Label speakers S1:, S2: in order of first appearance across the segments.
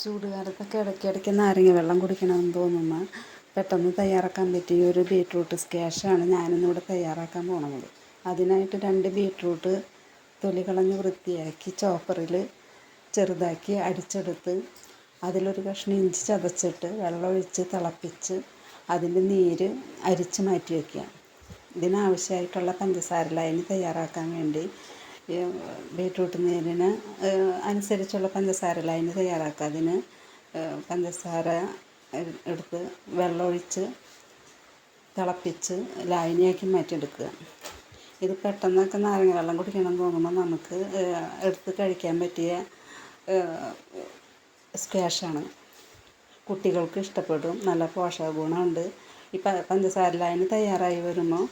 S1: ചൂടുകാലത്തൊക്കെ ഇടയ്ക്കിടയ്ക്ക് നാരങ്ങ വെള്ളം കുടിക്കണമെന്ന് തോന്നുമ്പോൾ പെട്ടെന്ന് തയ്യാറാക്കാൻ പറ്റിയ ഒരു ബീട്രൂട്ട് സ്ക്വാഷാണ് ഞാനിന്നിവിടെ തയ്യാറാക്കാൻ പോണത്. അതിനായിട്ട് 2 ബീട്രൂട്ട് തൊലി കളഞ്ഞ് വൃത്തിയാക്കി ചോപ്പറിൽ ചെറുതാക്കി അടിച്ചെടുത്ത് അതിലൊരു കഷ്ണം ഇഞ്ചി ചതച്ചിട്ട് വെള്ളമൊഴിച്ച് തിളപ്പിച്ച് അതിൻ്റെ നീര് അരിച്ച് മാറ്റി വയ്ക്കുക. ഇതിനാവശ്യമായിട്ടുള്ള പഞ്ചസാര ലായനി തയ്യാറാക്കാൻ വേണ്ടി ബീട്രൂട്ട് നീരിന് അനുസരിച്ചുള്ള പഞ്ചസാര ലായനി തയ്യാറാക്കുക. അതിന് പഞ്ചസാര എടുത്ത് വെള്ളമൊഴിച്ച് തിളപ്പിച്ച് ലായനിയാക്കി മാറ്റിയെടുക്കുക. ഇത് പെട്ടെന്നൊക്കെ നാരങ്ങ വെള്ളം കുടിക്കണം എന്ന് തോന്നുമ്പോൾ നമുക്ക് എടുത്ത് കഴിക്കാൻ പറ്റിയ സ്ക്വാഷാണ്. കുട്ടികൾക്ക് ഇഷ്ടപ്പെടും, നല്ല പോഷക ഗുണമുണ്ട്. ഈ പഞ്ചസാര ലായനി തയ്യാറായി വരുമ്പോൾ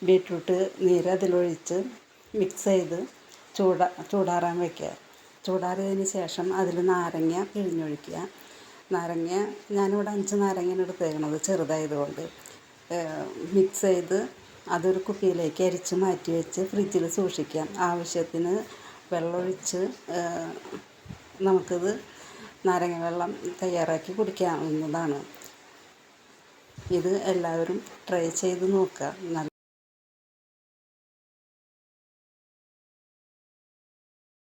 S1: ബീട്രൂട്ട് നീര് അതിലൊഴിച്ച് മിക്സ് ചെയ്ത് ചൂടാറാൻ വയ്ക്കുക. ചൂടാറിയതിന് ശേഷം അതിൽ നാരങ്ങ പിഴിഞ്ഞൊഴിക്കുക. നാരങ്ങ ഞാനിവിടെ 5 നാരങ്ങയാണ് എടുത്തേക്കണത്, ചെറുതായതുകൊണ്ട്. മിക്സ് ചെയ്ത് അതൊരു കുപ്പിയിലേക്ക് അരിച്ച് മാറ്റി വെച്ച് ഫ്രിഡ്ജിൽ സൂക്ഷിക്കാം. ആവശ്യത്തിന് വെള്ളമൊഴിച്ച് നമുക്കിത് നാരങ്ങ വെള്ളം തയ്യാറാക്കി കുടിക്കാവുന്നതാണ്. ഇത് എല്ലാവരും ട്രൈ ചെയ്ത് നോക്കുക.